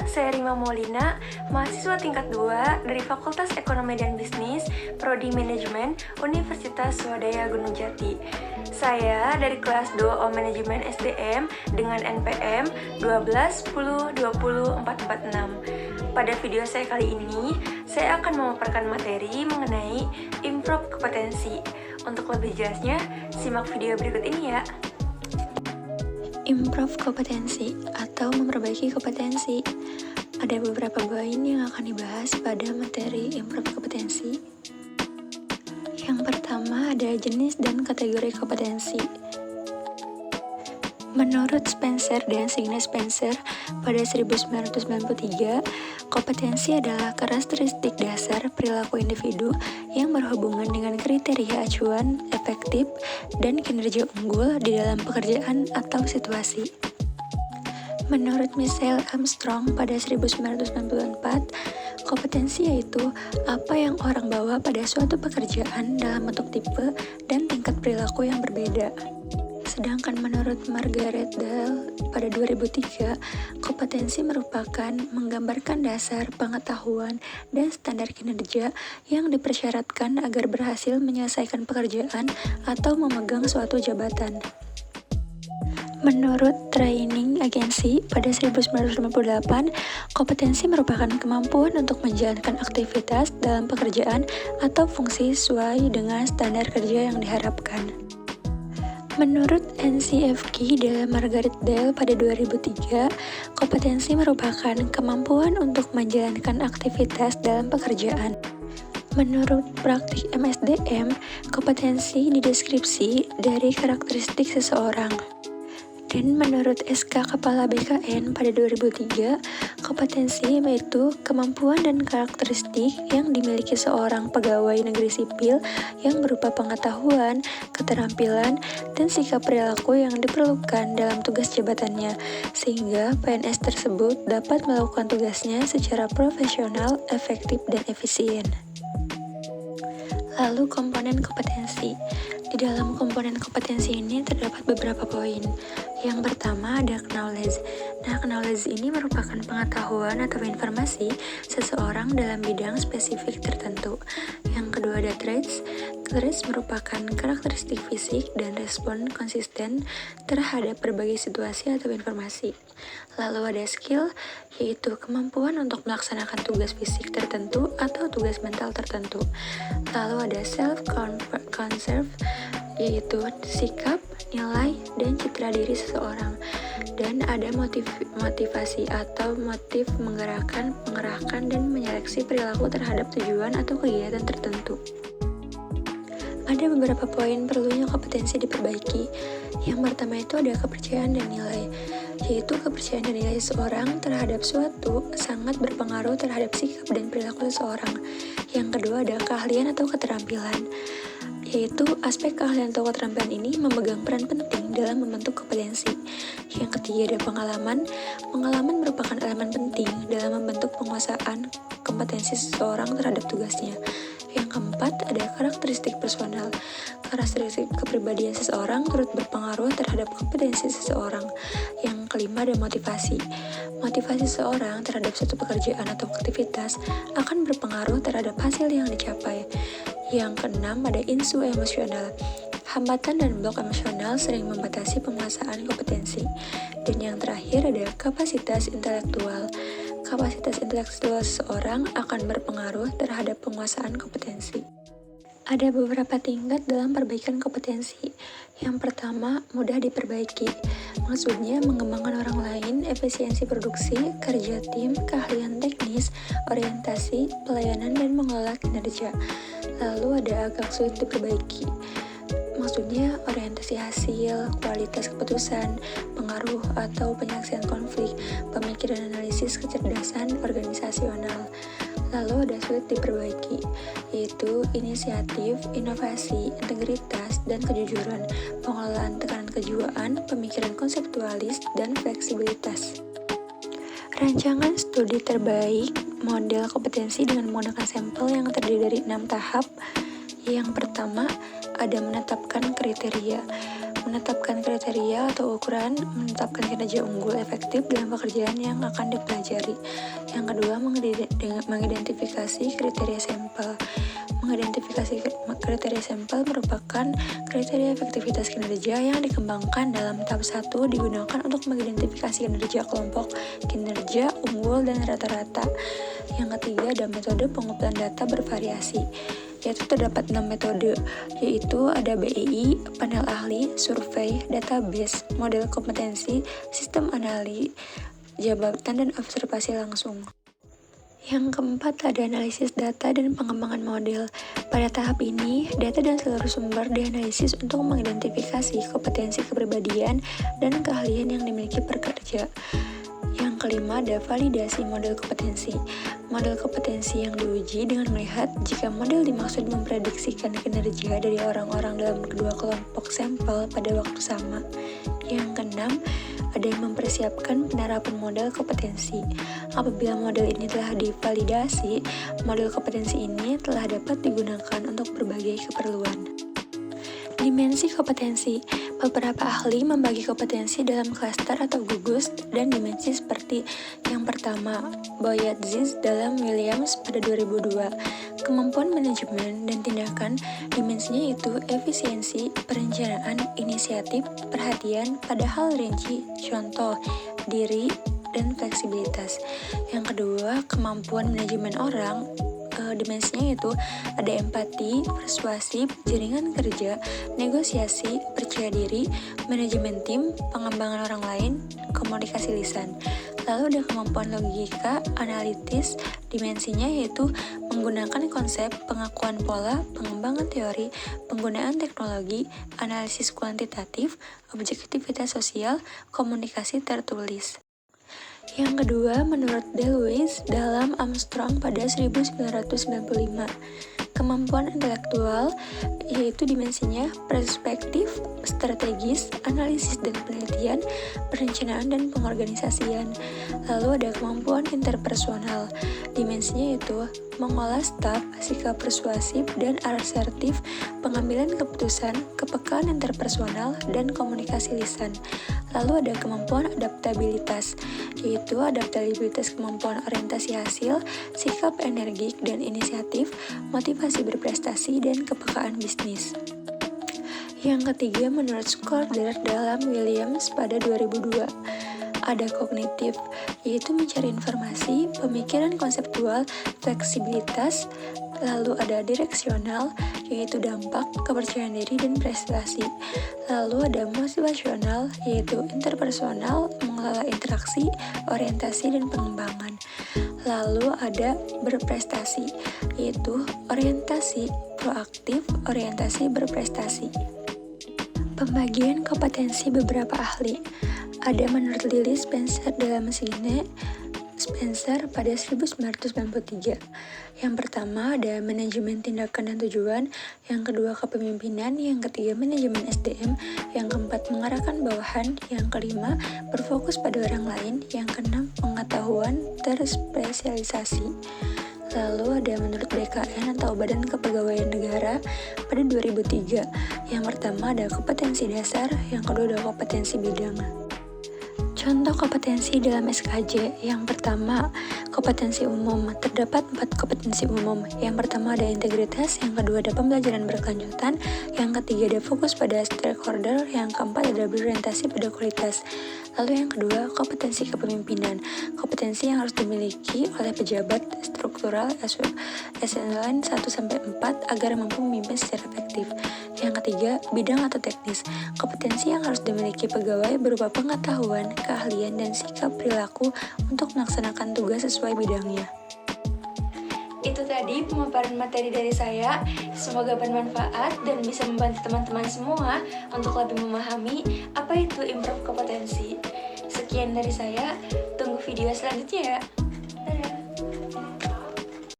saya Rima Maulina, mahasiswa tingkat 2 dari Fakultas Ekonomi dan Bisnis, Prodi Manajemen, Universitas Swadaya Gunung Jati. Saya dari kelas 2O Manajemen SDM dengan NPM 1210204446. Pada video saya kali ini, saya akan memaparkan materi mengenai improve kompetensi. Untuk lebih jelasnya, simak video berikut ini ya. Improve kompetensi atau memperbaiki kompetensi. Ada beberapa poin yang akan dibahas pada materi improve kompetensi. Yang pertama ada jenis dan kategori kompetensi. Menurut Spencer dan Signe Spencer pada 1993, kompetensi adalah karakteristik dasar perilaku individu yang berhubungan dengan kriteria acuan, efektif, dan kinerja unggul di dalam pekerjaan atau situasi. Menurut Michelle Armstrong pada 1994, kompetensi yaitu apa yang orang bawa pada suatu pekerjaan dalam bentuk tipe dan tingkat perilaku yang berbeda. Sedangkan menurut Margaret Dahl pada 2003, kompetensi merupakan menggambarkan dasar pengetahuan dan standar kinerja yang dipersyaratkan agar berhasil menyelesaikan pekerjaan atau memegang suatu jabatan. Menurut Training Agency pada 1958, kompetensi merupakan kemampuan untuk menjalankan aktivitas dalam pekerjaan atau fungsi sesuai dengan standar kerja yang diharapkan. Menurut NCFK dan Margaret Dahl pada 2003, kompetensi merupakan kemampuan untuk menjalankan aktivitas dalam pekerjaan. Menurut praktik MSDM, kompetensi dideskripsi dari karakteristik seseorang. Dan menurut SK Kepala BKN pada 2003, kompetensi yaitu kemampuan dan karakteristik yang dimiliki seorang pegawai negeri sipil yang berupa pengetahuan, keterampilan, dan sikap perilaku yang diperlukan dalam tugas jabatannya, sehingga PNS tersebut dapat melakukan tugasnya secara profesional, efektif, dan efisien. Lalu komponen kompetensi. Di dalam komponen kompetensi ini terdapat beberapa poin. Yang pertama ada knowledge. Knowledge ini merupakan pengetahuan atau informasi seseorang dalam bidang spesifik tertentu. Yang kedua ada traits. Traits merupakan karakteristik fisik dan respon konsisten terhadap berbagai situasi atau informasi. Lalu ada skill, yaitu kemampuan untuk melaksanakan tugas fisik tertentu atau tugas mental tertentu. Lalu ada self-conserve, yaitu sikap, nilai, dan citra diri seseorang. Dan ada motivasi atau motif mengerahkan, dan menyeleksi perilaku terhadap tujuan atau kegiatan tertentu. Ada beberapa poin perlunya kompetensi diperbaiki. Yang pertama itu ada kepercayaan dan nilai, yaitu kepercayaan dan nilai seseorang terhadap suatu sangat berpengaruh terhadap sikap dan perilaku seseorang. Yang kedua ada keahlian atau keterampilan, yaitu aspek keahlian atau keterampilan ini memegang peran penting dalam membentuk kompetensi. Yang ketiga ada pengalaman. Pengalaman merupakan elemen penting dalam membentuk penguasaan kompetensi seseorang terhadap tugasnya. Yang keempat ada karakteristik personal. Karakteristik kepribadian seseorang turut berpengaruh terhadap kompetensi seseorang. Yang kelima ada motivasi. Motivasi seseorang terhadap suatu pekerjaan atau aktivitas akan berpengaruh terhadap hasil yang dicapai. Yang keenam ada isu emosional. Hambatan dan blok emosional sering membatasi penguasaan kompetensi. Dan yang terakhir ada kapasitas intelektual. Kapasitas intelektual seseorang akan berpengaruh terhadap penguasaan kompetensi. Ada beberapa tingkat dalam perbaikan kompetensi. Yang pertama, mudah diperbaiki. Maksudnya mengembangkan orang lain, efisiensi produksi, kerja tim, keahlian teknis, orientasi, pelayanan, dan mengelola kinerja. Lalu ada agak sulit diperbaiki. Maksudnya orientasi hasil, kualitas keputusan, pengaruh atau penyaksian konflik, pemikiran analisis kecerdasan organisasional. Lalu ada sulit diperbaiki, yaitu inisiatif, inovasi, integritas, dan kejujuran, pengelolaan tekanan kejiwaan, pemikiran konseptualis, dan fleksibilitas. Rancangan studi terbaik model kompetensi dengan menggunakan sampel yang terdiri dari 6 tahap. Yang pertama, ada menetapkan kriteria. menetapkan kriteria atau ukuran, menetapkan kinerja unggul efektif dalam pekerjaan yang akan dipelajari. Yang kedua, mengidentifikasi kriteria sampel. Mengidentifikasi kriteria sampel merupakan kriteria efektivitas kinerja yang dikembangkan dalam tahap 1 digunakan untuk mengidentifikasi kinerja kelompok, kinerja unggul, dan rata-rata. Yang ketiga, ada metode pengumpulan data bervariasi, yaitu terdapat 6 metode, yaitu ada BEI, panel ahli, survei, database, model kompetensi, sistem analisis, jabatan, dan observasi langsung. Yang keempat ada analisis data dan pengembangan model. Pada tahap ini, data dan seluruh sumber dianalisis untuk mengidentifikasi kompetensi kepribadian dan keahlian yang dimiliki pekerja. Yang kelima ada validasi model kompetensi. Model kompetensi yang diuji dengan melihat jika model dimaksud memprediksikan kinerja dari orang-orang dalam kedua kelompok sampel pada waktu sama. Yang keenam, ada yang mempersiapkan penerapan model kompetensi. Apabila model ini telah divalidasi, model kompetensi ini telah dapat digunakan untuk berbagai keperluan. Dimensi kompetensi. Beberapa ahli membagi kompetensi dalam klaster atau gugus dan dimensi seperti yang pertama, Boyadzic dalam Williams pada 2002. Kemampuan manajemen dan tindakan, dimensinya itu efisiensi, perencanaan, inisiatif, perhatian pada hal rinci, contoh, diri, dan fleksibilitas. Yang kedua, kemampuan manajemen orang, dimensinya itu ada empati, persuasif, jaringan kerja, negosiasi, percaya diri, manajemen tim, pengembangan orang lain, komunikasi lisan. Lalu ada kemampuan logika, analitis, dimensinya yaitu menggunakan konsep, pengakuan pola, pengembangan teori, penggunaan teknologi, analisis kuantitatif, objektivitas sosial, komunikasi tertulis. Yang kedua, menurut DeLuise dalam Armstrong pada 1995, kemampuan intelektual yaitu dimensinya perspektif, strategis, analisis dan penelitian, perencanaan dan pengorganisasian. Lalu ada kemampuan interpersonal, dimensinya yaitu mengolah staf, sikap persuasif dan asertif, pengambilan keputusan, kepekaan interpersonal, dan komunikasi lisan. Lalu ada kemampuan adaptabilitas, yaitu adaptabilitas kemampuan orientasi hasil, sikap energik dan inisiatif, motivasi berprestasi, dan kepekaan bisnis. Yang ketiga, menurut Schroeder dalam Williams pada 2002, ada kognitif, yaitu mencari informasi, pemikiran konseptual, fleksibilitas. Lalu ada direksional, yaitu dampak, kepercayaan diri, dan prestasi. Lalu ada motivasional, yaitu interpersonal, mengelola interaksi, orientasi, dan pengembangan. Lalu ada berprestasi, yaitu orientasi, proaktif, orientasi, berprestasi. Pembagian kompetensi beberapa ahli. Ada menurut Lily Spencer dalam Sine Spencer pada 1993. Yang pertama ada manajemen tindakan dan tujuan, yang kedua kepemimpinan, yang ketiga manajemen SDM, yang keempat mengarahkan bawahan, yang kelima berfokus pada orang lain, yang keenam pengetahuan terspesialisasi. Lalu ada menurut BKN atau Badan Kepegawaian Negara pada 2003. Yang pertama ada kompetensi dasar, yang kedua ada kompetensi bidang. Contoh kompetensi dalam SKJ. Yang pertama, kompetensi umum. Terdapat 4 kompetensi umum. Yang pertama ada integritas, yang kedua ada pembelajaran berkelanjutan, yang ketiga ada fokus pada stakeholder, yang keempat ada berorientasi pada kualitas. Lalu yang kedua, kompetensi kepemimpinan. Kompetensi yang harus dimiliki oleh pejabat struktural SNLN 1-4 agar mampu memimpin secara efektif. Yang ketiga, bidang atau teknis. Kompetensi yang harus dimiliki pegawai berupa pengetahuan, keahlian, dan sikap perilaku untuk melaksanakan tugas sesuai bidangnya. Itu tadi pemaparan materi dari saya. Semoga bermanfaat dan bisa membantu teman-teman semua untuk lebih memahami apa itu improve kompetensi. Sekian dari saya, tunggu video selanjutnya ya.